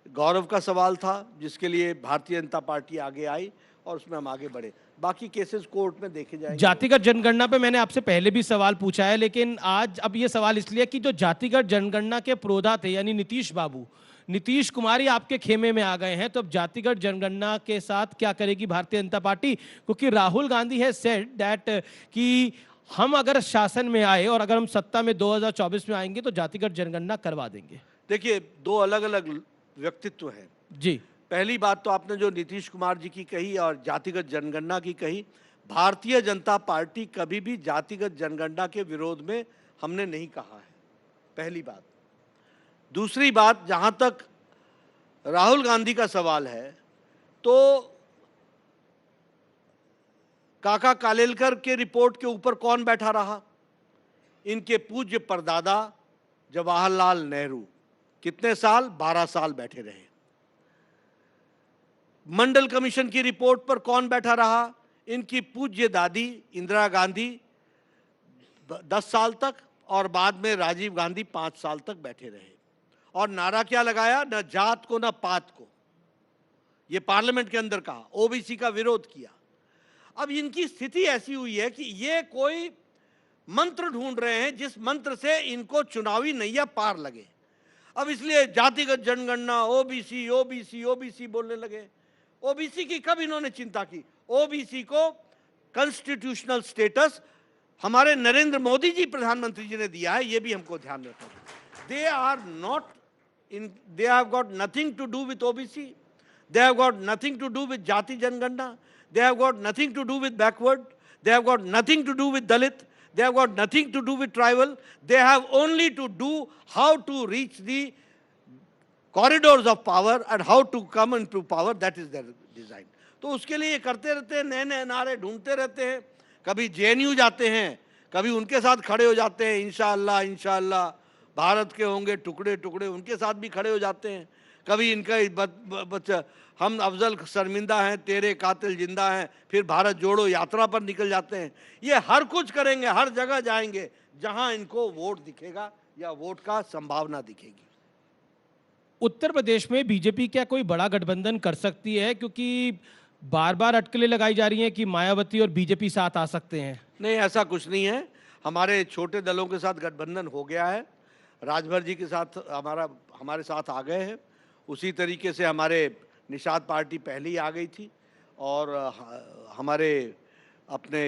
गौरव का सवाल था, जिसके लिए भारतीय जनता पार्टी आगे आई और उसमें हम आगे बढ़े। बाकी केसेस कोर्ट में देखे जाएंगे। जातिगत जनगणना पे मैंने आपसे पहले भी सवाल पूछा है, लेकिन आज अब ये सवाल इसलिए कि जो जातिगत जनगणना के प्रोधा थे यानी नीतीश बाबू, नीतीश कुमार ही आपके खेमे में आ गए हैं, तो अब जातिगत जनगणना के साथ क्या करेगी भारतीय जनता पार्टी? क्योंकि Rahul Gandhi has said that कि हम अगर शासन में आए और अगर हम सत्ता में 2024 में आएंगे तो जातिगत जनगणना करवा देंगे। देखिए, दो अलग अलग व्यक्तित्व हैं। जी, पहली बात तो आपने जो नीतीश कुमार जी की कही और जातिगत जनगणना की कही, भारतीय जनता पार्टी कभी भी जातिगत जनगणना के विरोध में हमने नहीं कहा है, पहली बात। दूसरी बात, जहां तक राहुल गांधी का सवाल है, तो काका कालेलकर के रिपोर्ट के ऊपर कौन बैठा रहा? इनके पूज्य परदादा जवाहरलाल नेहरू कितने साल? 12 साल बैठे रहे। मंडल कमीशन की रिपोर्ट पर कौन बैठा रहा? इनकी पूज्य दादी इंदिरा गांधी 10 साल तक और बाद में राजीव गांधी 5 साल तक बैठे रहे। और नारा क्या लगाया? न जात को न पात को, ये पार्लियामेंट के अंदर कहा, ओबीसी का विरोध किया। अब इनकी स्थिति ऐसी हुई है कि ये कोई मंत्र ढूंढ रहे हैं जिस मंत्र से इनको चुनावी नैया पार लगे। अब इसलिए जातिगत जनगणना, ओबीसी ओबीसी ओबीसी बोलने लगे। ओबीसी की कब इन्होंने चिंता की? ओबीसी को कॉन्स्टिट्यूशनल स्टेटस हमारे नरेंद्र मोदी जी प्रधानमंत्री जी ने दिया है, ये भी हमको ध्यान रखना है। They are not in, they have got nothing to do with OBC, they have got nothing to do with जाति जनगणना, they have got nothing to do with backward, they have got nothing to do with Dalit, they have got nothing to do with tribal, they have only to do how to reach the corridors of power and how to come into power, that is their design. तो उसके लिए ये करते रहते हैं, नए नए नारे ढूंढते रहते हैं। कभी जेएनयू जाते हैं, कभी उनके साथ खड़े हो जाते हैं, इंशाअल्लाह इंशाअल्लाह भारत के होंगे टुकड़े टुकड़े, उनके साथ भी खड़े हो जाते हैं। कभी इनका बच्चा हम अफजल शर्मिंदा हैं, तेरे कातिल जिंदा हैं, फिर भारत जोड़ो यात्रा पर निकल जाते हैं। ये हर कुछ करेंगे, हर जगह जाएंगे जहां इनको वोट दिखेगा या वोट का संभावना दिखेगी। उत्तर प्रदेश में बीजेपी क्या कोई बड़ा गठबंधन कर सकती है? क्योंकि बार बार अटकलें लगाई जा रही हैं कि मायावती और बीजेपी साथ आ सकते हैं। नहीं, ऐसा कुछ नहीं है। हमारे छोटे दलों के साथ गठबंधन हो गया है। राजभर जी के साथ हमारे साथ आ गए हैं। उसी तरीके से हमारे निषाद पार्टी पहले ही आ गई थी और हमारे अपने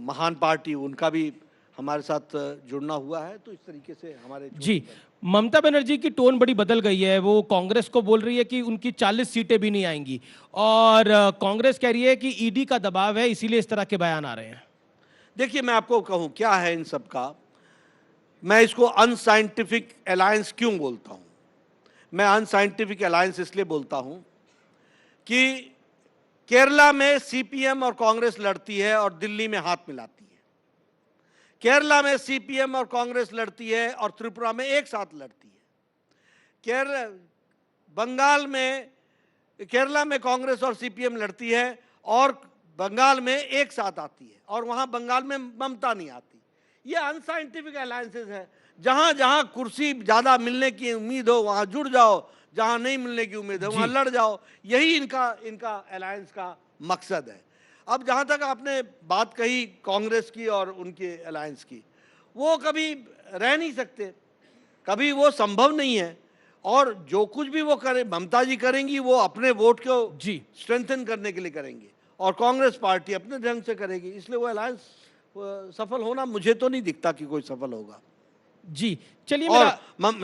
महान पार्टी उनका भी हमारे साथ जुड़ना हुआ है। तो इस तरीके से हमारे जी, ममता बनर्जी की टोन बड़ी बदल गई है। वो कांग्रेस को बोल रही है कि उनकी 40 सीटें भी नहीं आएंगी और कांग्रेस कह रही है कि ईडी का दबाव है, इसीलिए इस तरह के बयान आ रहे हैं। देखिए, मैं आपको कहूं क्या है इन सब का। मैं इसको अनसाइंटिफिक अलायंस क्यों बोलता हूं? मैं अनसाइंटिफिक अलायंस इसलिए बोलता हूं कि केरला में सीपीएम और कांग्रेस लड़ती है और दिल्ली में हाथ मिलाती है। केरला में सीपीएम और कांग्रेस लड़ती है और त्रिपुरा में एक साथ लड़ती है। केरला में कांग्रेस और सीपीएम लड़ती है और बंगाल में एक साथ आती है और वहां बंगाल में ममता नहीं आती। ये अनसाइंटिफिक अलायंसेस है। जहां जहां कुर्सी ज्यादा मिलने की उम्मीद हो वहां जुड़ जाओ, जहां नहीं मिलने की उम्मीद है वहां लड़ जाओ। यही इनका अलायंस का मकसद है। अब जहां तक आपने बात कही कांग्रेस की और उनके अलायंस की, वो कभी रह नहीं सकते, कभी वो संभव नहीं है। और जो कुछ भी वो करे, ममता जी करेंगी वो अपने वोट को स्ट्रेंथन करने के लिए करेंगे और कांग्रेस पार्टी अपने ढंग से करेगी। इसलिए वो अलायंस सफल होना मुझे तो नहीं दिखता कि कोई सफल होगा। जी चलिए,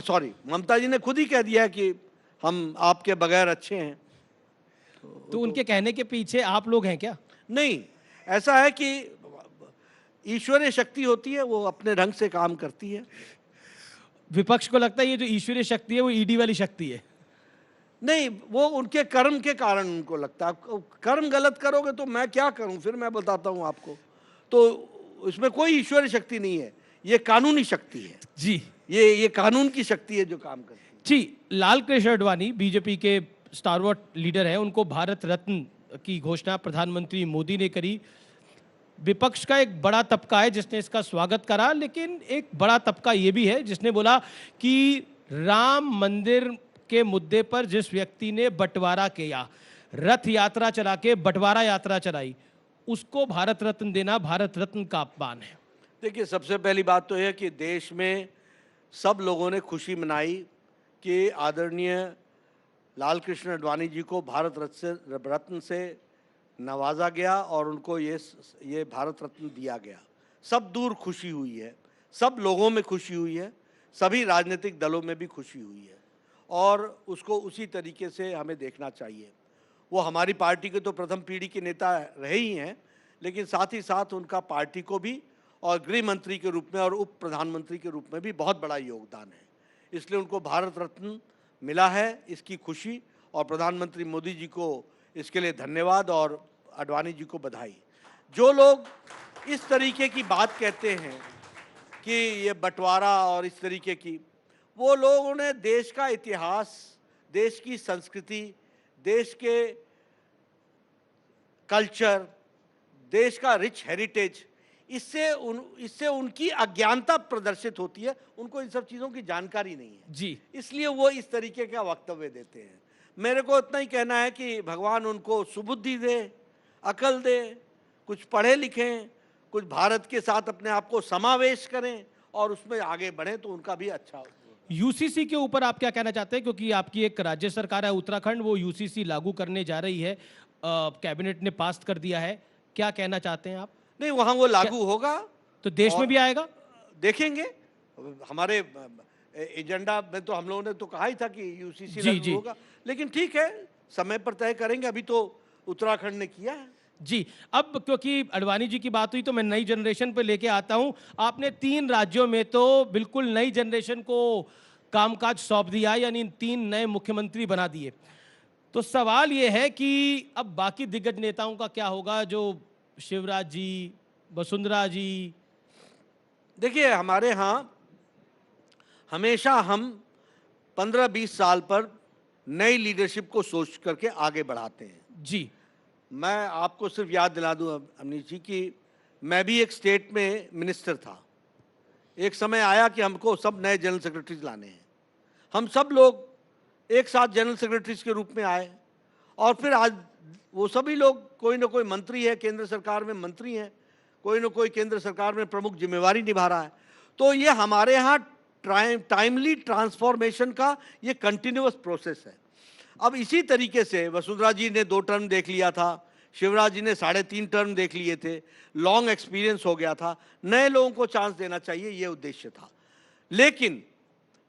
सॉरी, ममता जी ने खुद ही कह दिया है कि हम आपके बगैर अच्छे हैं। तो उनके कहने के पीछे आप लोग हैं क्या? नहीं, ऐसा है कि ईश्वरीय शक्ति होती है, वो अपने ढंग से काम करती है। विपक्ष को लगता है ये जो ईश्वरीय शक्ति है वो ईडी वाली शक्ति है। नहीं, वो उनके कर्म के कारण उनको लगता है। कर्म गलत करोगे तो मैं क्या करूं, फिर मैं बताता हूं आपको। तो इसमें कोई ईश्वरीय शक्ति नहीं है, ये कानूनी शक्ति है जी, ये कानून की शक्ति है जो काम करती है। जी। लाल कृष्ण आडवाणी बीजेपी के स्टारवॉट लीडर हैं, उनको भारत रत्न की घोषणा प्रधानमंत्री मोदी ने करी। विपक्ष का एक बड़ा तबका है जिसने इसका स्वागत करा, लेकिन एक बड़ा तबका ये भी है जिसने बोला कि राम मंदिर के मुद्दे पर जिस व्यक्ति ने बंटवारा किया, रथ यात्रा चला के बंटवारा यात्रा चलाई, उसको भारत रत्न देना भारत रत्न का अपमान है। देखिए, सबसे पहली बात तो यह कि देश में सब लोगों ने खुशी मनाई कि आदरणीय लाल कृष्ण आडवाणी जी को भारत रत्न से नवाजा गया और उनको ये भारत रत्न दिया गया। सब दूर खुशी हुई है, सब लोगों में खुशी हुई है, सभी राजनीतिक दलों में भी खुशी हुई है और उसको उसी तरीके से हमें देखना चाहिए। वो हमारी पार्टी के तो प्रथम पीढ़ी के नेता रहे ही हैं, लेकिन साथ ही साथ उनका पार्टी को भी और गृह मंत्री के रूप में और उप प्रधानमंत्री के रूप में भी बहुत बड़ा योगदान है। इसलिए उनको भारत रत्न मिला है, इसकी खुशी, और प्रधानमंत्री मोदी जी को इसके लिए धन्यवाद और आडवाणी जी को बधाई। जो लोग इस तरीके की बात कहते हैं कि ये बंटवारा और इस तरीके की, वो लोगों ने देश का इतिहास, देश की संस्कृति, देश के कल्चर, देश का रिच हेरिटेज, इससे उनकी अज्ञानता प्रदर्शित होती है। उनको इन सब चीज़ों की जानकारी नहीं है जी, इसलिए वो इस तरीके का वक्तव्य देते हैं। मेरे को इतना ही कहना है कि भगवान उनको सुबुद्धि दे, अकल दे, कुछ पढ़े लिखें, कुछ भारत के साथ अपने आप को समावेश करें और उसमें आगे बढ़ें तो उनका भी अच्छा हो। यूसीसी के ऊपर आप क्या कहना चाहते हैं, क्योंकि आपकी एक राज्य सरकार है उत्तराखंड, वो यूसीसी लागू करने जा रही है, कैबिनेट ने पास कर दिया है, क्या कहना चाहते हैं आप? नहीं, वहाँ वो लागू होगा तो देश में भी आएगा, देखेंगे। हमारे एजेंडा में तो हम लोगों ने तो कहा ही था कि यूसीसी लागू होगा, लेकिन ठीक है, समय पर तय करेंगे। अभी तो उत्तराखंड ने किया है। जी। अब क्योंकि आडवाणी जी की बात हुई तो मैं नई जनरेशन पे लेके आता हूं। आपने 3 राज्यों में तो बिल्कुल नई जनरेशन को कामकाज सौंप दिया, यानी 3 नए मुख्यमंत्री बना दिए। तो सवाल ये है कि अब बाकी दिग्गज नेताओं का क्या होगा, जो शिवराज जी, वसुंधरा जी? देखिए, हमारे यहाँ हमेशा हम 15-20 साल पर नई लीडरशिप को सोच करके आगे बढ़ाते हैं। जी, मैं आपको सिर्फ याद दिला दूं अमनीश जी कि मैं भी एक स्टेट में मिनिस्टर था। एक समय आया कि हमको सब नए जनरल सेक्रेटरीज लाने हैं। हम सब लोग एक साथ जनरल सेक्रेटरीज के रूप में आए और फिर आज वो सभी लोग, कोई ना कोई मंत्री है, केंद्र सरकार में मंत्री हैं, कोई ना कोई केंद्र सरकार में प्रमुख जिम्मेवारी निभा रहा है। तो ये हमारे यहाँ टाइमली ट्रांसफॉर्मेशन का ये कंटिन्यूअस प्रोसेस है। अब इसी तरीके से वसुंधरा जी ने 2 टर्म देख लिया था, शिवराज जी ने 3.5 टर्म देख लिए थे, लॉन्ग एक्सपीरियंस हो गया था, नए लोगों को चांस देना चाहिए, ये उद्देश्य था। लेकिन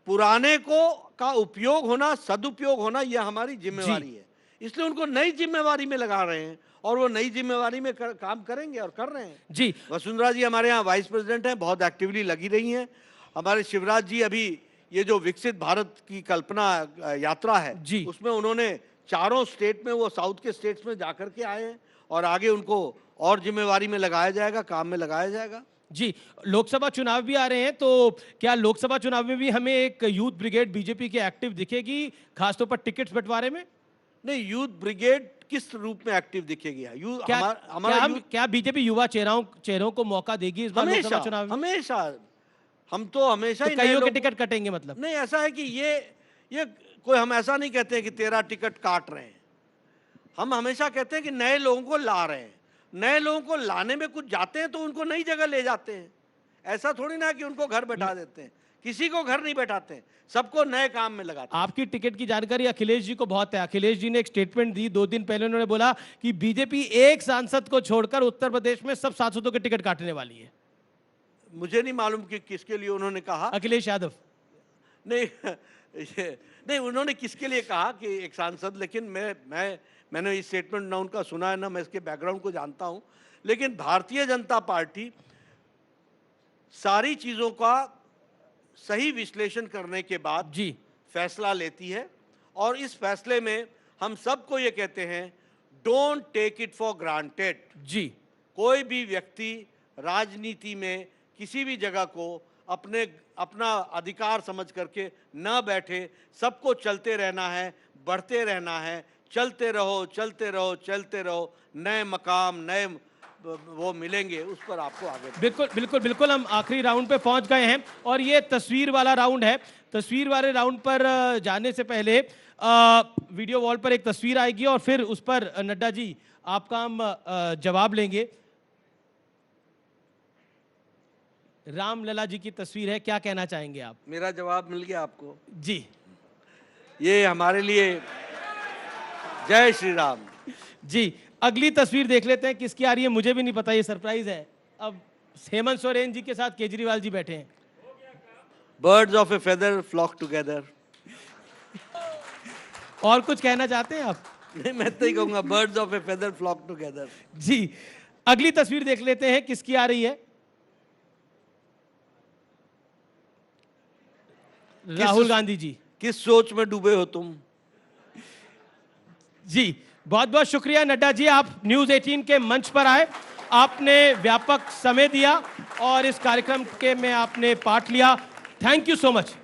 पुराने का उपयोग होना, सदुपयोग होना, यह हमारी जिम्मेवारी है। इसलिए उनको नई जिम्मेवारी में लगा रहे हैं और वो नई जिम्मेवारी में काम करेंगे और कर रहे हैं। जी, वसुंधरा जी हमारे यहाँ वाइस प्रेसिडेंट हैं, बहुत एक्टिवली लगी रही हैं। हमारे शिवराज जी अभी ये जो विकसित भारत की कल्पना यात्रा है, उसमें उन्होंने 4 स्टेट में, वो साउथ के स्टेट्स में जाकर के आए हैं और आगे उनको और जिम्मेवारी में लगाया जाएगा, काम में लगाया जाएगा। जी। लोकसभा चुनाव भी आ रहे हैं, तो क्या लोकसभा चुनाव में भी हमें एक यूथ ब्रिगेड बीजेपी की एक्टिव दिखेगी, खासतौर पर टिकट्स बंटवारे में? नहीं, यूथ ब्रिगेड किस रूप में एक्टिव दिखेगी? क्या बीजेपी युवा चेहरों को मौका देगी इस बार लोकसभा चुनाव में? हमेशा हम तो हमेशा ही कईयों के टिकट कटेंगे, मतलब? नहीं, ऐसा है कि ये कोई, हम ऐसा नहीं कहते हैं कि तेरा टिकट काट रहे हैं। हम हमेशा कहते हैं कि नए लोगों को ला रहे हैं। नए लोगों को लाने में कुछ जाते हैं तो उनको नई जगह ले जाते हैं। ऐसा थोड़ी ना कि उनको घर बैठा देते हैं, किसी को घर नहीं बैठाते हैं, सबको नए काम में लगाते हैं। आपकी टिकट की जानकारी अखिलेश जी को बहुत है। अखिलेश जी ने एक स्टेटमेंट दी 2 दिन पहले, उन्होंने बोला कि बीजेपी एक सांसद को छोड़कर उत्तर प्रदेश में सब सांसदों के टिकट काटने वाली है। मुझे नहीं मालूम कि किसके लिए उन्होंने कहा। अखिलेश यादव? नहीं, उन्होंने किसके लिए कहा कि एक सांसद, लेकिन मैंने ये स्टेटमेंट ना उनका सुना है, ना मैं इसके बैकग्राउंड को जानता हूं। लेकिन भारतीय जनता पार्टी सारी चीजों का सही विश्लेषण करने के बाद जी फैसला लेती है। और इस फैसले में हम सबको ये कहते हैं, don't take it for granted. जी कोई भी व्यक्ति राजनीति में किसी भी जगह को अपना अधिकार समझ करके न बैठे। सबको चलते रहना है, बढ़ते रहना है। चलते रहो, चलते रहो, चलते रहो। नए मकाम, नए वो मिलेंगे, उस पर आपको आगे। बिल्कुल बिल्कुल बिल्कुल, हम आखिरी राउंड पे पहुंच गए हैं और ये तस्वीर वाला राउंड है। तस्वीर वाले राउंड पर जाने से पहले वीडियो वॉल पर एक तस्वीर आएगी और फिर उस पर नड्डा जी आपका हम जवाब लेंगे। रामलला जी की तस्वीर है, क्या कहना चाहेंगे आप? मेरा जवाब मिल गया आपको जी। ये हमारे लिए जय श्री राम। जी, अगली तस्वीर देख लेते हैं किसकी आ रही है, मुझे भी नहीं पता, ये सरप्राइज है। अब हेमंत सोरेन जी के साथ केजरीवाल जी बैठे हैं। Birds of a feather flock together. और कुछ कहना चाहते हैं आप? नहीं, मैं तो ही कहूंगा birds of a feather flock together. जी, अगली तस्वीर देख लेते हैं किसकी आ रही है। राहुल गांधी जी। किस सोच में डूबे हो तुम? जी, बहुत बहुत शुक्रिया नड्डा जी, आप न्यूज़ 18 के मंच पर आए, आपने व्यापक समय दिया और इस कार्यक्रम के में आपने पार्ट लिया। Thank you so much.